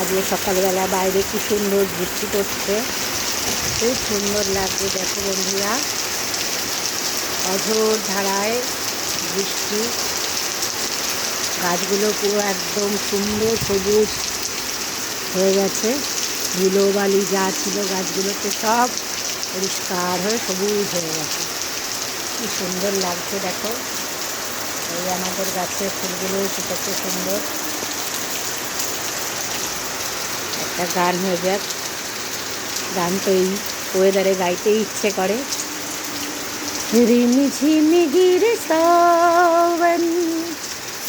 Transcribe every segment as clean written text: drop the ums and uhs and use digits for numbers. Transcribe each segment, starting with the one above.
আজকে সকালবেলা বাইরে কি সুন্দর বৃষ্টি পড়ছে, খুব সুন্দর লাগছে। দেখো বন্ধুরা, অঝোর ধারায় বৃষ্টি, গাছগুলো পুরো একদম সুন্দর সবুজ হয়ে গেছে। ধুলো বালি যা ছিল গাছগুলোতে সব পরিষ্কার হয়ে সবুজ হয়ে গেছে। কি সুন্দর লাগছে দেখো। এই আমাদের গাছের ফুলগুলো ফুটেছে সুন্দর। একটা গান হয়ে যাক, গান তো এই ওয়েদারে গাইতেই ইচ্ছে করে। रिमझिम गिरे सावन,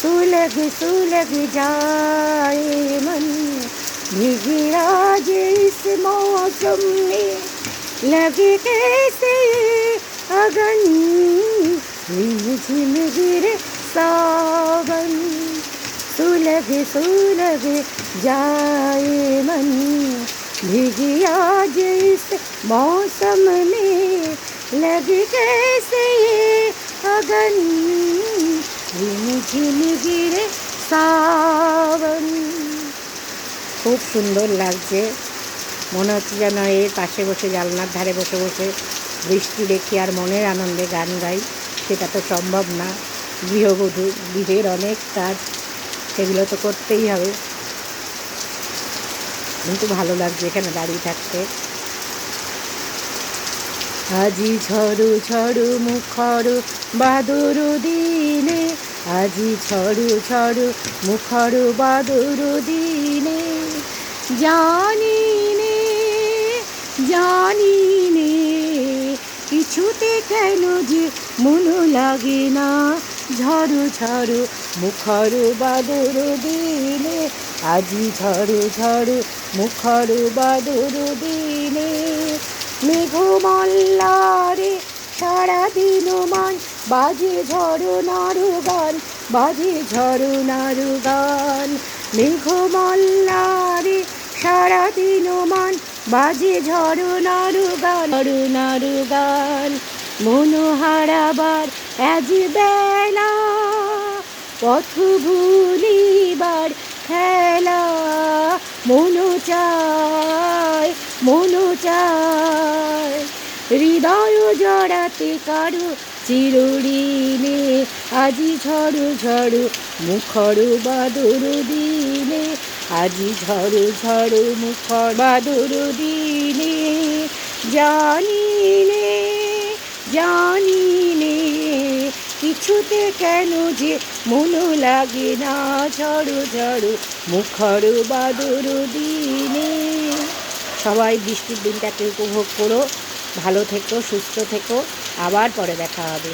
सुलग सुलग जाए मन, भीगे आज इस मौसम में लगे कैसे अगन। रिमझिम गिरे सावन, सुलग सुलग जाए मन, भीगे आज इस मौसम में लगे कैसे अगन। रिमझिम गिरे सावन। খুব সুন্দর লাগছে, মনে হচ্ছে যেন এর পাশে বসে জানলার ধারে বসে বসে বৃষ্টি দেখি আর মনের আনন্দে গান গাই। সেটা তো সম্ভব না, গৃহবধূ, গৃহের অনেক কাজ, সেগুলো তো করতেই হবে। কিন্তু ভালো লাগছে এখানে দাঁড়িয়ে থাকতে। আজি ঝড়ু ঝড়ু মুখর বাদুর দিনে, আজি ঝড়ু ঝড়ু মুখর বাদুর দিনে, জানি নে জানি নে কিছুতে কেন যে মন লাগে না। ঝড়ু ঝড়ু মুখর বাদুর দিনে, আজি ঝড়ু ঝড়ু মুখর বাদুর দিনে, মেঘমল্লারে সারাদিন মান বাজে ঝড় নাড়ু গান, বাজে ঝড় নাড়ু গান। মেঘমল্লারে সারাদিন মান বাজে ঝড় নাড়ু গান, ঝড় নাড়ু গান। মন হারাবার আজ বেলা, পথ ভুলিবার খেলা, মন চায় মন চায় হৃদয় জড়াতে কারো চিরঋণে। আজি ঝড়ু ঝড়ু মুখর বাদুর দিনে, আজি ঝড়ু ঝড়ু মুখর বাদুর দিনে, জানি নে জানি নে কিছুতে কেন যে মন লাগে না। ঝড়ু ঝড়ু মুখর বাদুর দিনে। সবাই বৃষ্টির দিনটাকে উপভোগ করো, ভালো থেকো, সুস্থ থেকো, আবার পরে দেখা হবে।